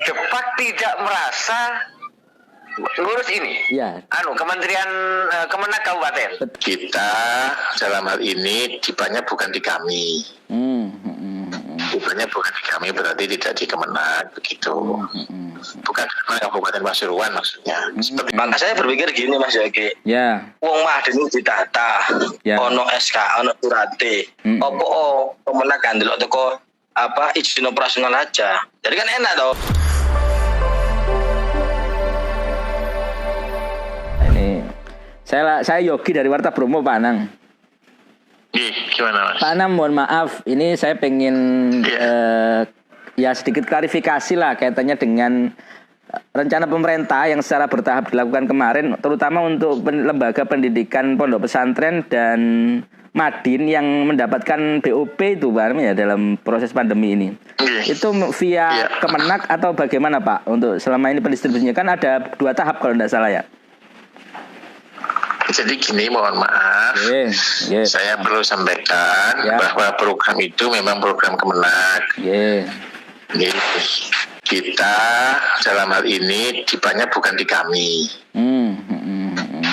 Depak tidak merasa ngurus ini. Ya. Kementerian Kemenak Kabupaten. Kita dalam hal ini dibannya bukan di kami. Dibannya bukan di kami berarti tidak di Kemenak begitu. Bukan Kabupaten Pasuruan maksudnya. Seperti Maka saya berpikir gini Mas Yaki. Ya. Wong Maden ditata, Ya. ono SK, ono surate. Opo Kemenak kan delok teko izin operasional aja. Jadi kan enak toh. Saya Yogi dari Warta Bromo, Pak Anang. Gimana Mas? Pak Anang, mohon maaf, ini saya pengen ya sedikit klarifikasi lah kaitannya dengan rencana pemerintah yang secara bertahap dilakukan kemarin, terutama untuk lembaga pendidikan pondok pesantren dan Madin yang mendapatkan BOP itu Pak ya dalam proses pandemi ini. Itu via Kemenak atau bagaimana Pak? Untuk selama ini pendistribusinya kan ada 2 tahap kalau tidak salah ya. Jadi gini, mohon maaf, saya perlu sampaikan bahwa program itu memang program Kemenak. Kita dalam hal ini dibannya bukan di kami.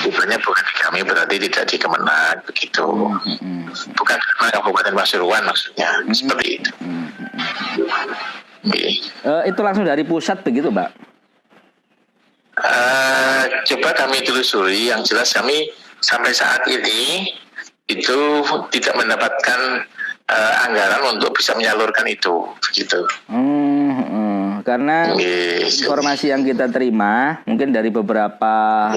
Dibannya bukan di kami berarti tidak di Kemenak begitu. Bukan Kabupaten Pasuruan maksudnya, seperti itu. Itu langsung dari pusat begitu, Pak? Coba kami telusuri. Yang jelas kami sampai saat ini itu tidak mendapatkan anggaran untuk bisa menyalurkan itu begitu. Karena informasi yang kita terima mungkin dari beberapa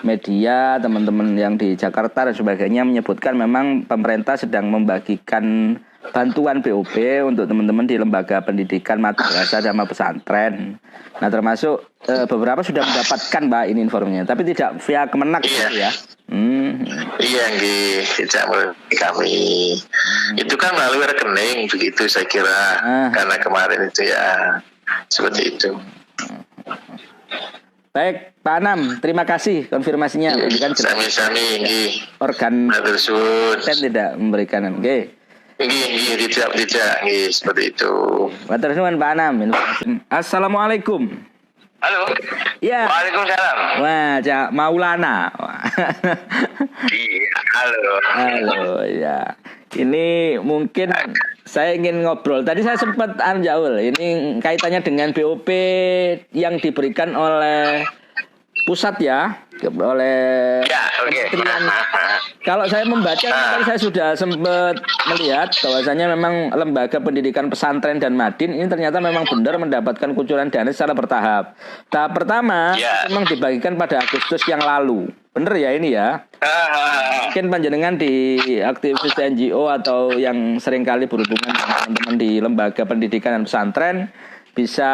media, teman-teman yang di Jakarta dan sebagainya menyebutkan memang pemerintah sedang membagikan bantuan BOP untuk teman-teman di lembaga pendidikan madrasah sama pesantren. Nah, termasuk beberapa sudah mendapatkan Mbak ini informasinya, tapi tidak via Kemenak ya. Iya, tidak melalui kami. Itu kan melalui rekening begitu saya kira. Karena kemarin itu ya seperti itu. Baik, Pak Anam, terima kasih konfirmasinya. Kan sami-sami organ tidak memberikan tidak seperti itu. Matur nuwun Pak Anam. Assalamualaikum. Halo. Ya. Waalaikumsalam. Wah, Cak Maulana. Iya, halo. Halo, ya. Ini mungkin saya ingin ngobrol. Tadi saya sempat Jaul. Ini kaitannya dengan BOP yang diberikan oleh pusat ya, oleh kementerian. Kalau saya membaca, tadi saya sudah sempat melihat bahwasanya memang lembaga pendidikan pesantren dan Madin ini ternyata memang benar mendapatkan kucuran dana secara bertahap. Tahap pertama memang dibagikan pada Agustus yang lalu. Bener ya ini ya? Mungkin panjenengan di aktivis NGO atau yang seringkali berhubungan dengan teman-teman di lembaga pendidikan dan pesantren bisa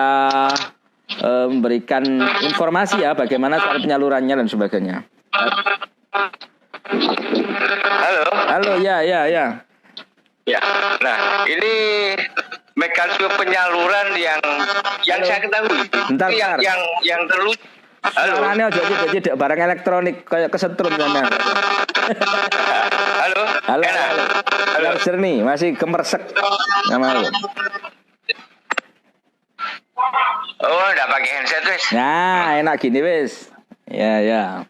memberikan informasi ya bagaimana soal penyalurannya dan sebagainya. Halo, ya. Ya, nah ini mekanisme penyaluran yang saya ketahui. Bentar. Yang terlucu. Halo. Caranya jadi barang elektronik kayak kesetrum sana. Halo. Yang jernih masih gemersek nama lu. Oh, udah pakai handset wis. Nah, enak gini wis. Ya.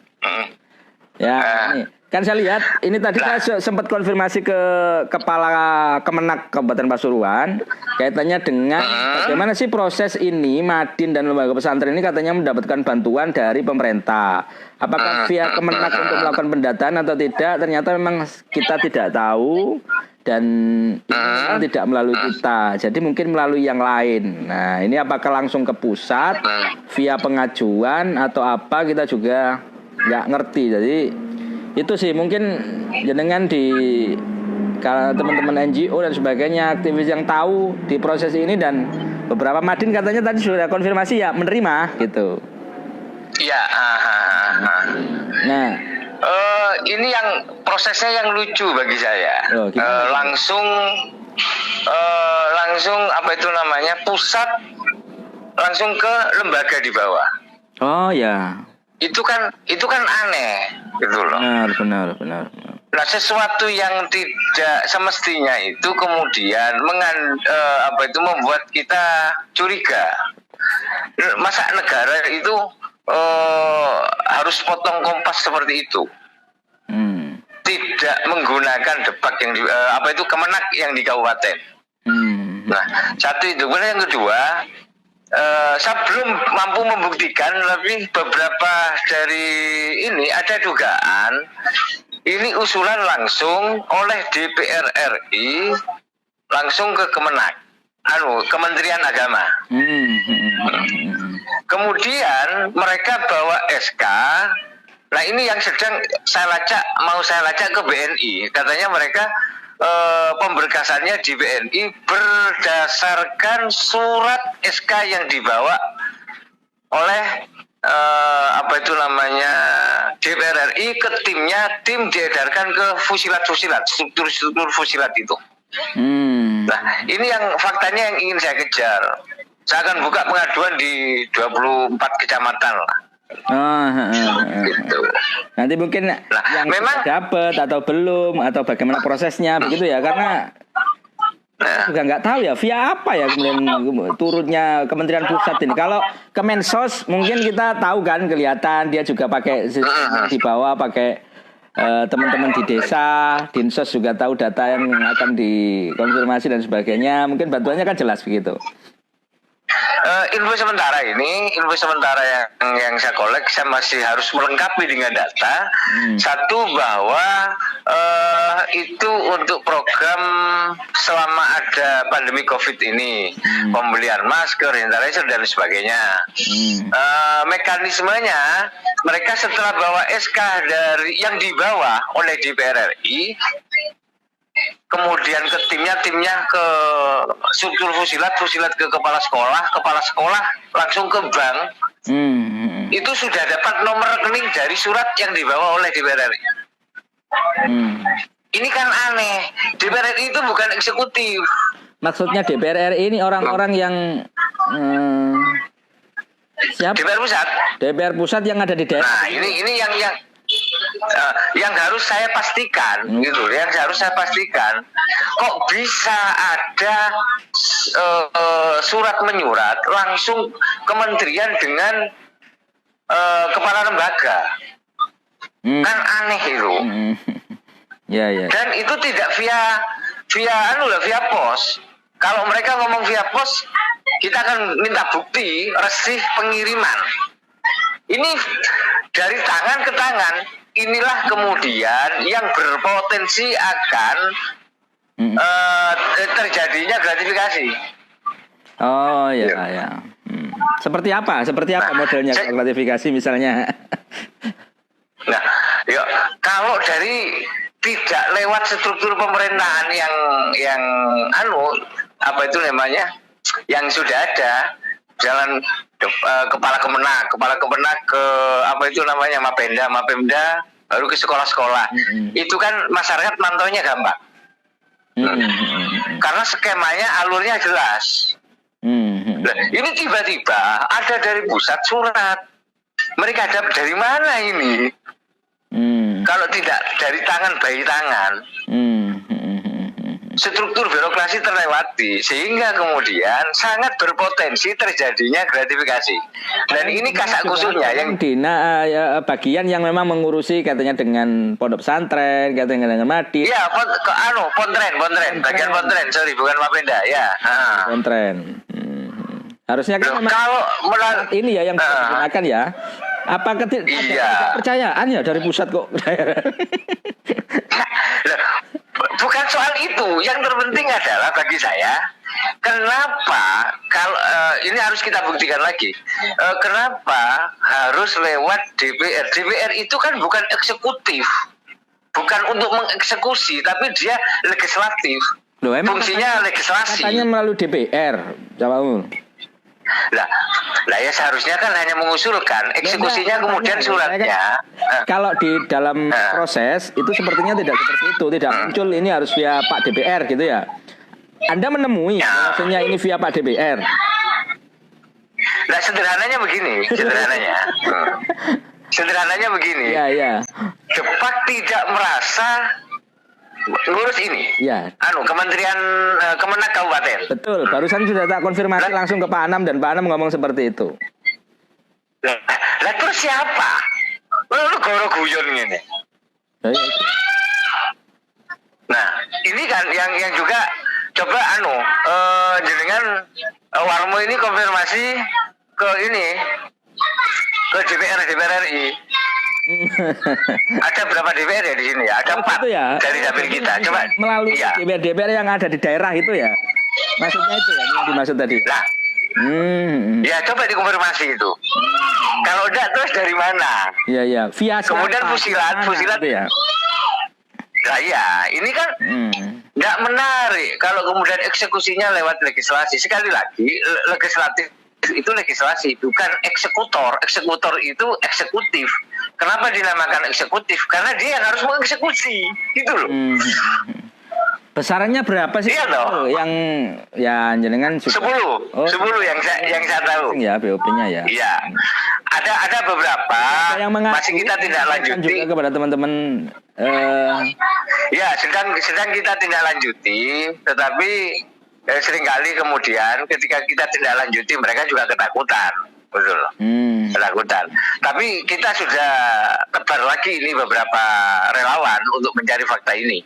Ya, ini kan saya lihat ini tadi saya sempat konfirmasi ke Kepala Kemenak Kabupaten Pasuruan kaitannya dengan bagaimana sih proses ini Madin dan lembaga pesantren ini katanya mendapatkan bantuan dari pemerintah. Apakah via Kemenak untuk melakukan pendataan atau tidak? Ternyata memang kita tidak tahu dan tidak melalui kita. Jadi mungkin melalui yang lain. Nah, ini apakah langsung ke pusat via pengajuan atau apa kita juga nggak ngerti. Jadi itu sih mungkin jenengan di kalau teman-teman NGO dan sebagainya aktivis yang tahu di proses ini dan beberapa Madin katanya tadi sudah konfirmasi ya menerima gitu. Iya. Nah, ini yang prosesnya yang lucu bagi saya. Langsung apa itu namanya pusat langsung ke lembaga di bawah. Oh ya. Itu kan aneh gitu loh. Benar. Nah, sesuatu yang tidak semestinya itu kemudian membuat kita curiga. masa negara itu harus potong kompas seperti itu. Tidak menggunakan depak yang Kemenak yang di kabupaten. Nah, satu itu. Kemudian yang kedua, saya belum mampu membuktikan, tapi beberapa dari ini ada dugaan ini usulan langsung oleh DPR RI langsung ke Kemenak, Kementerian Agama. Kemudian mereka bawa SK. Nah, ini yang sedang saya lacak ke BNI. Katanya mereka pemberkasannya di BNI berdasarkan surat SK yang dibawa oleh DPR RI ke timnya, tim diedarkan ke fusilat, struktur fusilat itu. Nah, ini yang faktanya yang ingin saya kejar. Saya akan buka pengaduan di 24 kecamatan lah. Gitu. Nanti mungkin yang memang dapat atau belum atau bagaimana prosesnya begitu ya, karena juga nggak tahu ya via apa ya kemudian turunnya Kementerian Pusat ini. Kalau Kemensos mungkin kita tahu kan, kelihatan dia juga pakai di bawah, pakai teman-teman di desa, Dinsos juga tahu data yang akan dikonfirmasi dan sebagainya. Mungkin bantuannya kan jelas begitu. Info sementara yang saya kolek, saya masih harus melengkapi dengan data. Satu, bahwa itu untuk program selama ada pandemi COVID ini, pembelian masker, sanitizer dan sebagainya. Mekanismenya, mereka setelah bawa SK dari yang dibawa oleh DPR RI, kemudian ke timnya ke struktur fusilat ke kepala sekolah langsung ke bank. Itu sudah dapat nomor rekening dari surat yang dibawa oleh DPR RI. Ini kan aneh, DPR RI itu bukan eksekutif. Maksudnya DPR RI ini orang-orang yang siapa? DPR pusat yang ada di daerah. Nah, ini yang harus saya pastikan, kok bisa ada surat menyurat langsung kementerian dengan kepala lembaga. Kan aneh itu. Ya. Dan itu tidak via pos. Kalau mereka ngomong via pos, kita akan minta bukti resih pengiriman. Ini dari tangan ke tangan. Inilah kemudian yang berpotensi akan terjadinya gratifikasi. Oh ya. Seperti apa modelnya gratifikasi misalnya? Nah, kalau dari tidak lewat struktur pemerintahan yang yang sudah ada, jalan kepala kemenak ke Mapemda baru ke sekolah-sekolah. Itu kan masyarakat mantaunya gampang. Karena skemanya, alurnya jelas. Ini tiba-tiba ada dari pusat surat. Mereka dapat dari mana ini? Kalau tidak dari tangan bayi tangan. Struktur birokrasi terlewati, sehingga kemudian sangat berpotensi terjadinya gratifikasi. Dan ini kasak kusuknya yang bagian yang memang mengurusi katanya dengan pondok pesantren, katanya dengan Madin. Iya, pontren, bagian pontren, bukan Mapenda ya. Pontren. Harusnya kan kalau ini ya yang digunakan ya. Apa ketidakpercayaan ya dari pusat kok daerah? Bukan soal itu. Yang terpenting adalah bagi saya, kenapa kalau ini harus kita buktikan lagi. Kenapa harus lewat DPR? DPR itu kan bukan eksekutif, bukan untuk mengeksekusi, tapi dia legislatif. Fungsinya legislasi. Katanya melalui DPR, jawabmu. Lah ya seharusnya kan hanya mengusulkan, eksekusinya kemudian suratnya. Kalau di dalam proses itu sepertinya tidak seperti itu, tidak muncul ini harus via Pak DPR gitu ya. Anda menemui maksudnya ini via Pak DPR. Nah, sederhananya begini. Ya. Depak tidak merasa ngurus ini. Iya. Kementerian Kemenak Kabupaten. Betul. Barusan sudah tak konfirmasi langsung ke Pak Anam dan Pak Anam ngomong seperti itu. Lah terus siapa? Lu goro guyon ini. Nah, ini kan yang juga coba jenengan Warmo ini konfirmasi ke DPR RI. Ada berapa DPR ya di sini ya? Ada 4 ya? Dari dapil kita. Coba melalui DPR yang ada di daerah itu ya. Maksudnya itu ya yang dimaksud tadi. Nah, ya coba dikonfirmasi itu. Kalau enggak terus dari mana? Iya. Via kemudian fusilat gitu ya. Nah ya, ini kan nggak menarik kalau kemudian eksekusinya lewat legislasi. Sekali lagi, legislatif itu legislasi, bukan eksekutor. Eksekutor itu eksekutif. Kenapa dinamakan eksekutif? Karena dia yang harus mengeksekusi, gitu loh. Besarannya berapa sih? Iya loh. Yang ya jenengan 10 yang saya tahu. Ya BOP-nya ya. Iya. Ada beberapa yang masih kita tidak lanjuti juga kepada teman-teman. Ya, sedang kita tindak lanjuti, tetapi seringkali kemudian ketika kita tindak lanjuti mereka juga ketakutan, betul. Ketakutan. Tapi kita sudah tebar lagi ini beberapa relawan untuk mencari fakta ini.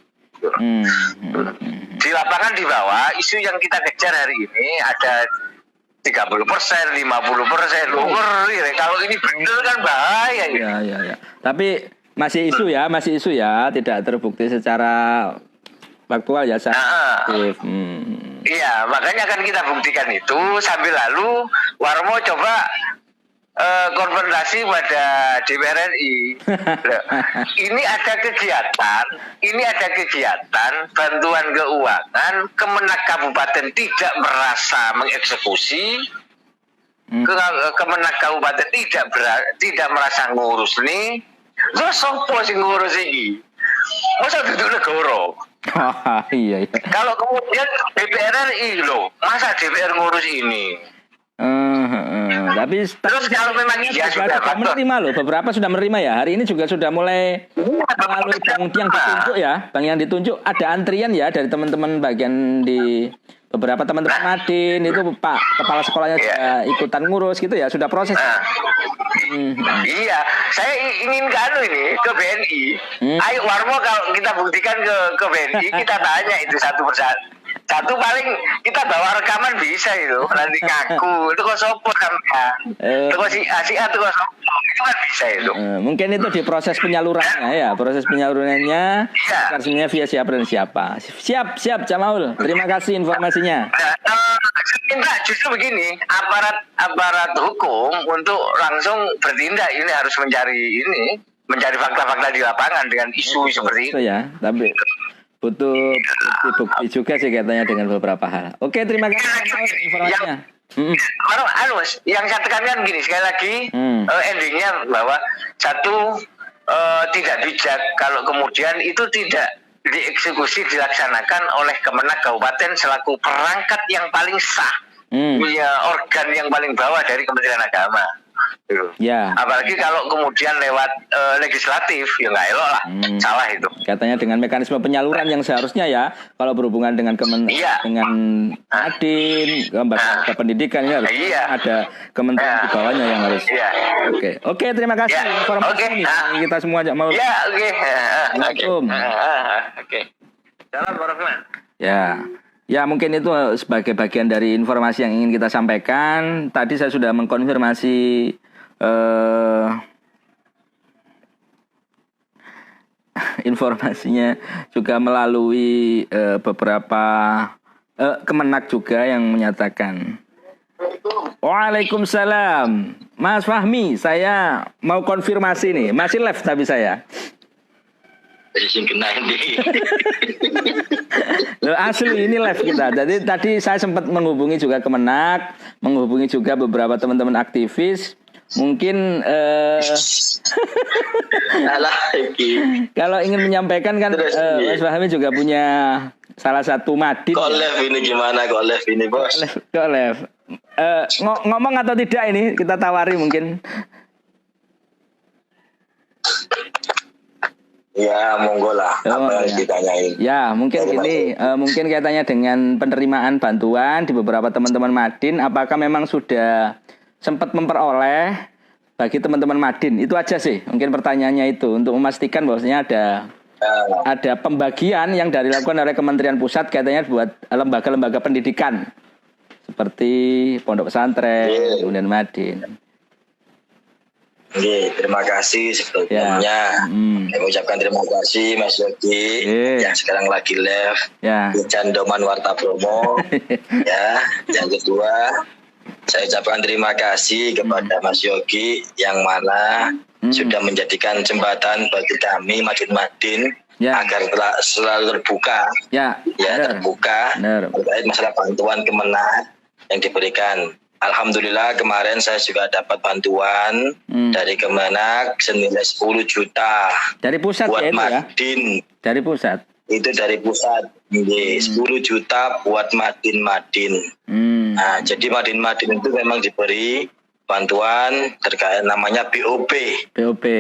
Di lapangan di bawah, isu yang kita kejar hari ini ada 30%, 50%. Ngeri, kalau ini benar kan bahaya. Iya. Tapi masih isu ya, tidak terbukti secara faktual ya. Iya, makanya akan kita buktikan itu sambil lalu Warmo coba konfrontasi pada DPR RI. Ini ada kegiatan bantuan keuangan Kemenak Kabupaten tidak merasa mengeksekusi. Kemenak Kabupaten tidak merasa ngurus nih. Terus sopo sing ngurus ini? Masa duduk negara? Iya. Kalau kemudian DPR RI loh, masa DPR ngurus ini? Tapi terus kalau memang iya sudah menerima loh, beberapa sudah menerima ya. Hari ini juga sudah mulai melalui bang yang ditunjuk ada antrian ya dari teman-teman bagian di beberapa teman-teman Madin itu Pak kepala sekolahnya juga ikutan ngurus gitu ya, sudah proses. Iya, saya ingin ini ke BNI. Ayo Warmo, kalau kita buktikan ke BNI, kita tanya itu satu persatu. Satu paling kita bawa rekaman bisa itu, nanti ngaku itu kok sopo namanya, itu kok si itu kok sopo, itu kan bisa itu. Mungkin itu di proses penyalurannya ya, proses penyalurannya, sebenarnya via siapa dan siapa. Siap Jamaul, terima kasih informasinya. Minta justru begini, aparat hukum untuk langsung bertindak ini harus mencari fakta-fakta di lapangan dengan isu seperti itu. Ya, tapi butuh bukti juga sih katanya dengan beberapa hal. Oke, terima kasih informasinya. Yang saya tekankan gini sekali lagi, endingnya bahwa satu tidak bijak kalau kemudian itu tidak dieksekusi dilaksanakan oleh Kemenak Kabupaten selaku perangkat yang paling sah, punya organ yang paling bawah dari Kementerian Agama. Ya. Apalagi kalau kemudian lewat legislatif, ya nggak elok lah, salah itu. Katanya dengan mekanisme penyaluran yang seharusnya ya, kalau berhubungan dengan dengan Adin, lembaga pendidikan ini harus ada kementerian di bawahnya yang harus. Oke, terima kasih informasi ini. Kita semua ajak mau. Assalamualaikum. Salam warahmatullahi. Ya mungkin itu sebagai bagian dari informasi yang ingin kita sampaikan. Tadi saya sudah mengkonfirmasi informasinya juga melalui beberapa Kemenak juga yang menyatakan. Waalaikumsalam, Mas Fahmi, saya mau konfirmasi nih, masih live tapi saya. Loh, asli ini live kita. Jadi tadi saya sempat menghubungi juga Kemenak, menghubungi juga beberapa teman-teman aktivis. Mungkin kalau ingin menyampaikan kan Mas Fahmi juga punya salah satu Madin. Kok live ini gimana? Kok live ini bos? Kok live? Ngomong atau tidak ini kita tawari mungkin. Ya, monggo lah. Apa yang ditanyain? Ya, mungkin gini, mungkin kaitannya dengan penerimaan bantuan di beberapa teman-teman Madin, apakah memang sudah sempat memperoleh bagi teman-teman Madin? Itu aja sih, mungkin pertanyaannya itu untuk memastikan bahwasanya ada pembagian yang dilakukan oleh Kementerian Pusat kaitannya buat lembaga-lembaga pendidikan seperti pondok pesantren, kemudian Madin. Oke, terima kasih sebelumnya. Saya ucapkan terima kasih Mas Yogi yang sekarang lagi live di Candoman Warta Promo. Ya, yang kedua saya ucapkan terima kasih kepada Mas Yogi yang mana sudah menjadikan jembatan bagi kami Madin agar selalu terbuka, terbuka terkait masalah bantuan Kemenag yang diberikan. Alhamdulillah kemarin saya juga dapat bantuan dari Kemenag senilai 10 juta. Dari pusat buat ya itu Madin. Ya? Dari pusat. Itu dari pusat. 10 juta buat Madin. Nah, jadi Madin itu memang diberi bantuan terkait namanya BOP.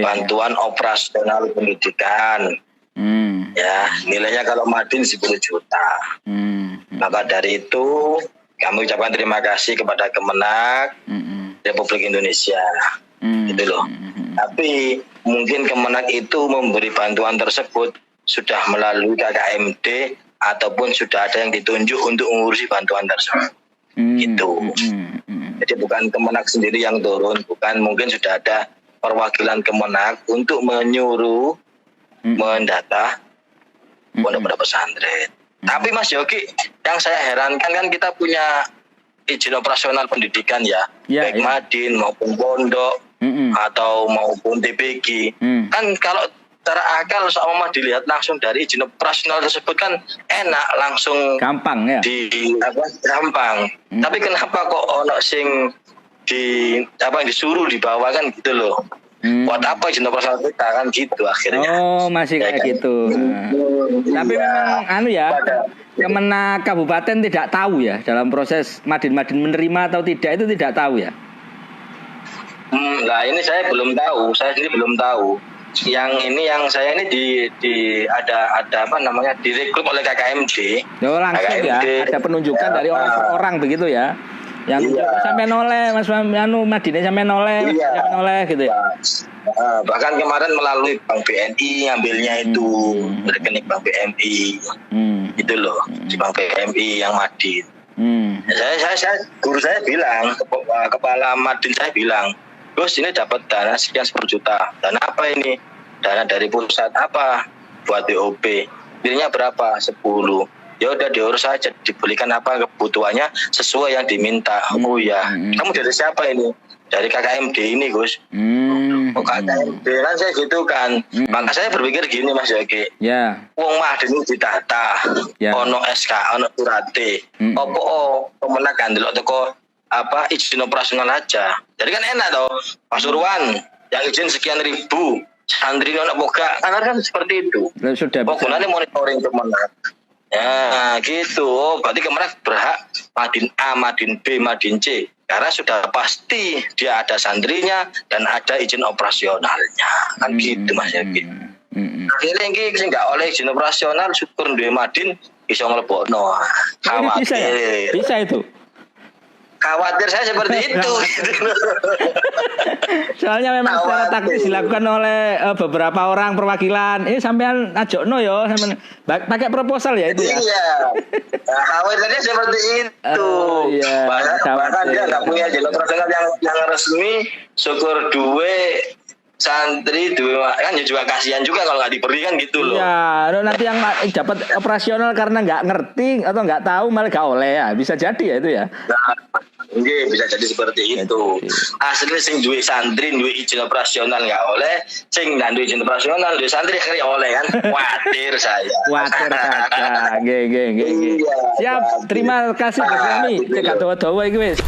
Bantuan Operasional Pendidikan. Ya, nilainya kalau Madin 10 juta. Maka dari itu kami ucapkan terima kasih kepada Kemenag Republik Indonesia. Gitu loh. Tapi mungkin Kemenag itu memberi bantuan tersebut sudah melalui KKMD ataupun sudah ada yang ditunjuk untuk mengurusi bantuan tersebut. Gitu. Jadi bukan Kemenag sendiri yang turun, bukan, mungkin sudah ada perwakilan Kemenag untuk menyuruh mendata pondok pesantren. Tapi Mas Yogi, yang saya herankan kan kita punya izin operasional pendidikan baik Madin maupun pondok atau maupun TPG. Kan kalau secara akal sama dilihat langsung dari izin operasional tersebut kan enak, langsung gampang ya. Gampang. Tapi kenapa kok ono sing disuruh dibawa kan gitu loh. Buat apa izin operasional kita kan gitu akhirnya. Oh, masih kayak gitu. Tapi memang Kemenag Kabupaten tidak tahu ya dalam proses Madin menerima atau tidak, itu tidak tahu ya. Nah ini saya belum tahu, saya sendiri belum tahu. Yang saya ini ada apa namanya direkrut oleh KKMD. Oh, langsung KKMD, ada penunjukan dari orang per orang begitu ya. Yang sampai noleh Mas Madinnya sampai noleh gitu ya. Bahkan kemarin melalui Bank BNI ngambilnya itu rekening Bank BNI. Itu loh di Bank BNI yang Madin. Guru saya bilang, kepala Madin saya bilang, Gus ini dapat dana sekian 10 juta. Dana apa ini? Dana dari pusat apa? Buat BOP. Nilainya berapa? 10. Ya udah diurus saja, dibelikan apa kebutuhannya sesuai yang diminta. Oh ya, kamu dari siapa ini? Dari KKMD ini Gus. Oh KKMD kan saya gitu kan. Maka saya berpikir gini Mas Yogi. Wong Madin ditata, ono SK, ono surate. Opo Kemenag kan delok teko izin operasional aja. Jadi kan enak toh. Pasuruan yang izin sekian ribu, santri ono boga. Kan seperti itu. Sudah. Pokoknya monitoring Kemenag. Ya gitu, berarti Kemenag berhak Madin A, Madin B, Madin C, karena sudah pasti dia ada santrinya dan ada izin operasionalnya, kan gitu Mas Yogi. Akhirnya ini nggak oleh izin operasional, syukur duwe Madin bisa ngelebokno. Khawatir. Bisa itu. Khawatir saya seperti itu. Soalnya memang secara taktis dilakukan oleh beberapa orang perwakilan. Sampean ajokno yo, sampean pakai proposal ya itu ya. Iya. Khawatirnya seperti itu. Bahkan dia nggak punya izin operasional yang resmi. Syukur duwe santri kan juga kasihan juga kalau nggak diberi kan gitu loh. Iya, nanti yang dapat operasional karena nggak ngerti atau nggak tahu malah nggak oleh ya, bisa jadi ya itu ya. Bisa jadi seperti itu. Asli sing duwe santri duwe izin operasional nggak oleh, sing nggak duwe izin operasional duwe santri akhirnya oleh kan. Khawatir saya. Khawatir saja. Siap, terima kasih Gus Fahmi. Cek dawa-dawa iki wis.